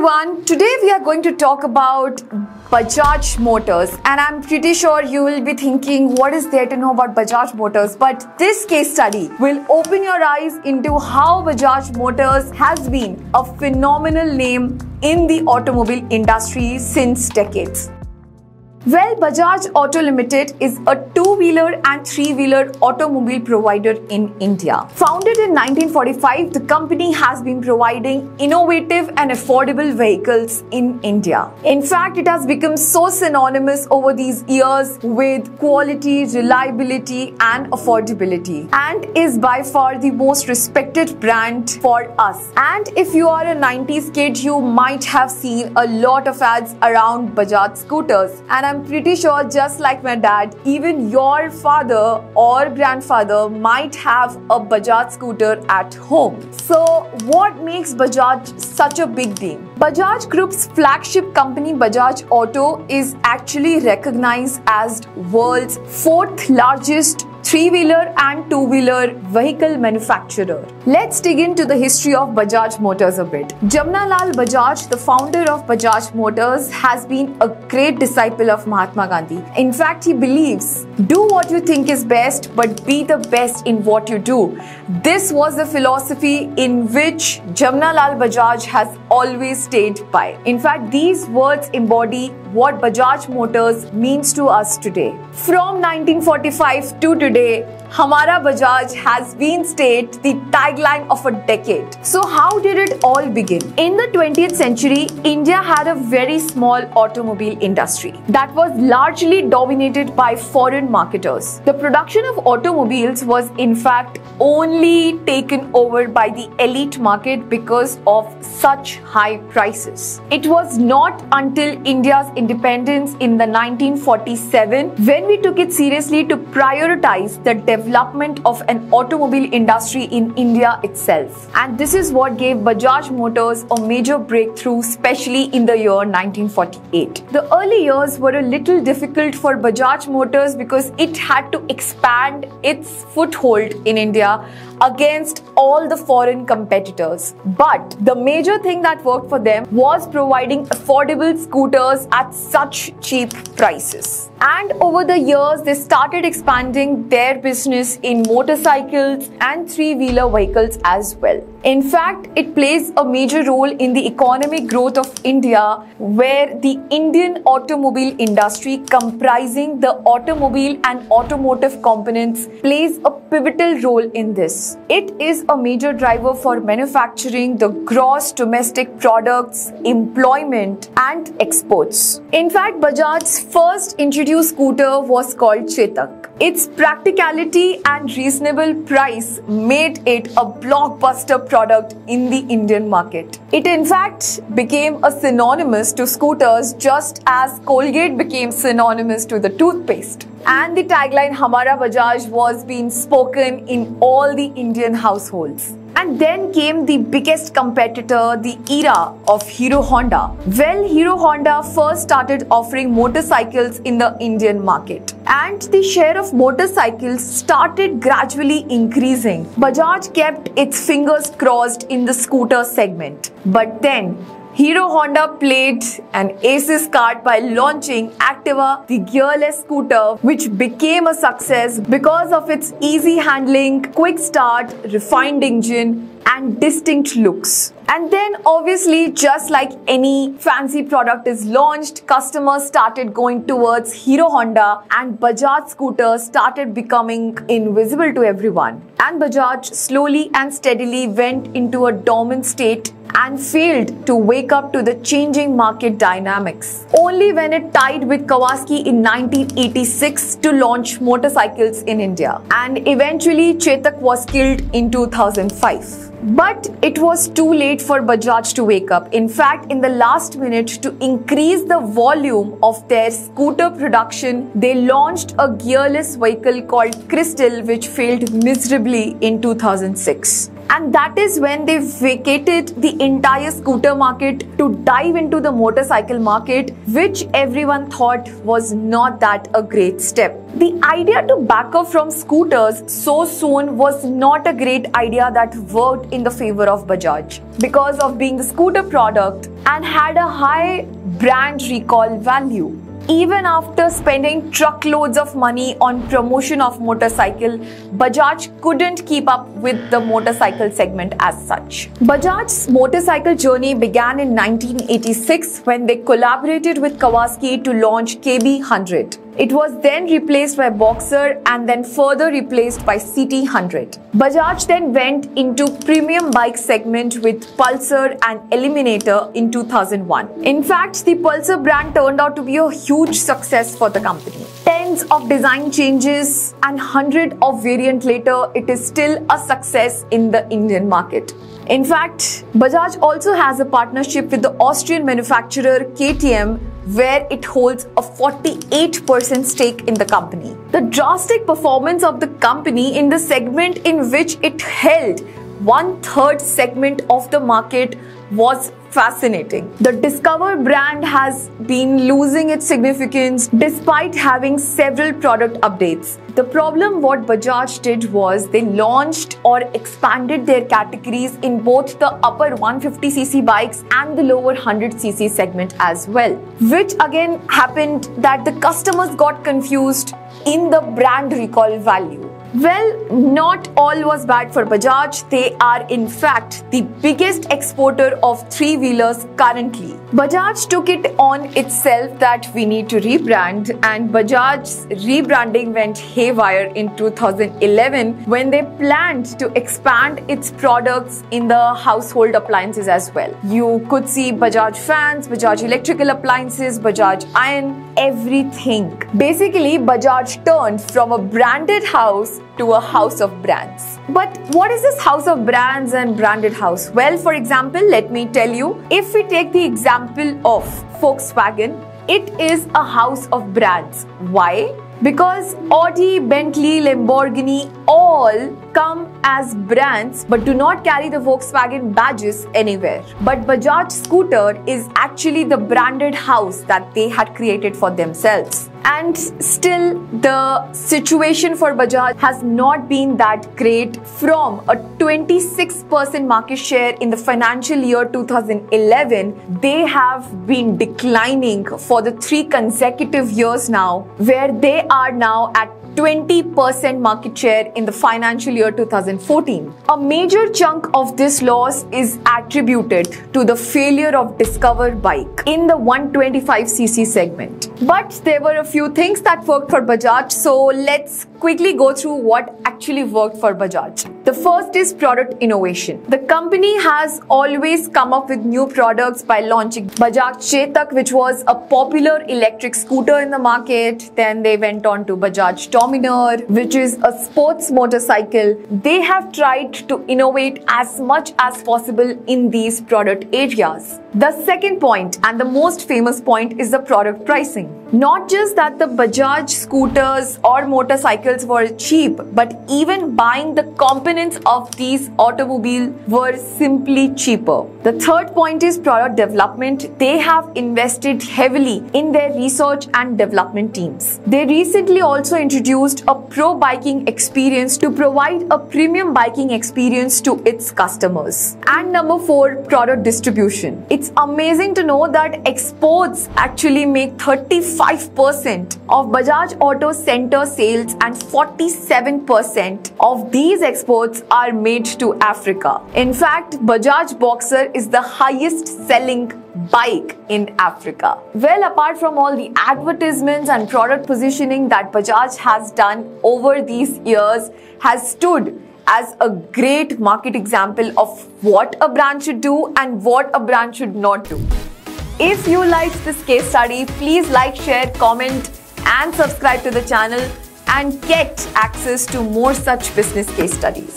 everyone, today we are going to talk about Bajaj Motors, and I'm pretty sure you will be thinking what is there to know about Bajaj Motors, but this case study will open your eyes into how Bajaj Motors has been a phenomenal name in the automobile industry since decades. Well, Bajaj Auto Limited is a two-wheeler and three-wheeler automobile provider in India. Founded in 1945, the company has been providing innovative and affordable vehicles in India. In fact, it has become so synonymous over these years with quality, reliability and affordability, and is by far the most respected brand for us. And if you are a 90s kid, you might have seen a lot of ads around Bajaj scooters, and I'm pretty sure, just like my dad, even your father or grandfather might have a Bajaj scooter at home. So what makes Bajaj such a big deal? Bajaj Group's flagship company Bajaj Auto is actually recognized as world's fourth largest three-wheeler and two-wheeler vehicle manufacturer. Let's dig into the history of Bajaj Motors a bit. Jamnalal Bajaj, the founder of Bajaj Motors, has been a great disciple of Mahatma Gandhi. In fact, he believes, do what you think is best, but be the best in what you do. This was the philosophy in which Jamnalal Bajaj has always stayed by. In fact, these words embody what Bajaj Motors means to us today. From 1945 to today, Hamara Bajaj has been stayed the tagline of a decade. So how did it all begin? In the 20th century, India had a very small automobile industry that was largely dominated by foreign marketers. The production of automobiles was in fact only taken over by the elite market because of such high prices. It was not until India's independence in the 1947 when we took it seriously to prioritize the development of an automobile industry in India itself. And this is what gave Bajaj Motors a major breakthrough, especially in the year 1948. The early years were a little difficult for Bajaj Motors because it had to expand its foothold in India against all the foreign competitors. But the major thing that worked for them was providing affordable scooters at such cheap prices. And over the years, they started expanding their business in motorcycles and three-wheeler vehicles as well. In fact, it plays a major role in the economic growth of India, where the Indian automobile industry, comprising the automobile and automotive components, plays a pivotal role in this. It is a major driver for manufacturing the gross domestic products, employment and exports. In fact, Bajaj's first introduced scooter was called Chetak. Its practicality and reasonable price made it a blockbuster product in the Indian market. It in fact became a synonymous to scooters, just as Colgate became synonymous to the toothpaste. And the tagline Hamara Bajaj was being spoken in all the Indian households. And then came the biggest competitor, the era of Hero Honda. Well, Hero Honda first started offering motorcycles in the Indian market, and the share of motorcycles started gradually increasing. Bajaj kept its fingers crossed in the scooter segment. But then Hero Honda played an aces card by launching Activa, the gearless scooter, which became a success because of its easy handling, quick start, refined engine and distinct looks. And then obviously, just like any fancy product is launched, customers started going towards Hero Honda and Bajaj scooters started becoming invisible to everyone. And Bajaj slowly and steadily went into a dormant state and failed to wake up to the changing market dynamics. Only when it tied with Kawasaki in 1986 to launch motorcycles in India. And eventually Chetak was killed in 2005. But it was too late for Bajaj to wake up. In fact, in the last minute, to increase the volume of their scooter production, they launched a gearless vehicle called Crystal, which failed miserably in 2006. And that is when they vacated the entire scooter market to dive into the motorcycle market, which everyone thought was not that a great step. The idea to back up from scooters so soon was not a great idea that worked in the favor of Bajaj. Because of being the scooter product and had a high brand recall value. Even after spending truckloads of money on promotion of motorcycle, Bajaj couldn't keep up with the motorcycle segment as such. Bajaj's motorcycle journey began in 1986 when they collaborated with Kawasaki to launch KB100. It was then replaced by Boxer and then further replaced by CT100. Bajaj then went into premium bike segment with Pulsar and Eliminator in 2001. In fact, the Pulsar brand turned out to be a huge success for the company. Tens of design changes and hundreds of variants later, it is still a success in the Indian market. In fact, Bajaj also has a partnership with the Austrian manufacturer KTM, where it holds a 48% stake in the company. The drastic performance of the company in the segment in which it held 1/3 segment of the market was fascinating. The Discover brand has been losing its significance despite having several product updates. The problem what Bajaj did was they launched or expanded their categories in both the upper 150cc bikes and the lower 100cc segment as well, which again happened that the customers got confused in the brand recall value. Well, not all was bad for Bajaj. They are in fact the biggest exporter of three-wheelers currently. Bajaj took it on itself that we need to rebrand, and Bajaj's rebranding went haywire in 2011 when they planned to expand its products in the household appliances as well. You could see Bajaj fans, Bajaj electrical appliances, Bajaj iron, everything. Basically, Bajaj turned from a branded house to a house of brands. But what is this house of brands and branded house? Well, for example, let me tell you, if we take the example of Volkswagen, it is a house of brands. Why? Because Audi, Bentley, Lamborghini all come as brands but do not carry the Volkswagen badges anywhere. But Bajaj Scooter is actually the branded house that they had created for themselves. And still, the situation for Bajaj has not been that great. From a 26% market share in the financial year 2011, they have been declining for the 3 consecutive years now, where they are now at 20% market share in the financial year 2014. A major chunk of this loss is attributed to the failure of Discover bike in the 125cc segment. But there were a few things that worked for Bajaj, so let's quickly go through what actually worked for Bajaj. The first is product innovation. The company has always come up with new products by launching Bajaj Chetak, which was a popular electric scooter in the market. Then they went on to Bajaj Dominar, which is a sports motorcycle. They have tried to innovate as much as possible in these product areas. The second point and the most famous point is the product pricing. Not just that the Bajaj scooters or motorcycles were cheap, but even buying the components of these automobiles were simply cheaper. The third point is product development. They have invested heavily in their research and development teams. They recently also introduced a pro biking experience to provide a premium biking experience to its customers. And number 4, product distribution. It's amazing to know that exports actually make 35% of Bajaj Auto Center sales, and 47% of these exports are made to Africa. In fact, Bajaj Boxer is the highest selling bike in Africa. Well, apart from all the advertisements and product positioning that Bajaj has done over these years, has stood as a great market example of what a brand should do and what a brand should not do. If you liked this case study, please like, share, comment and subscribe to the channel and get access to more such business case studies.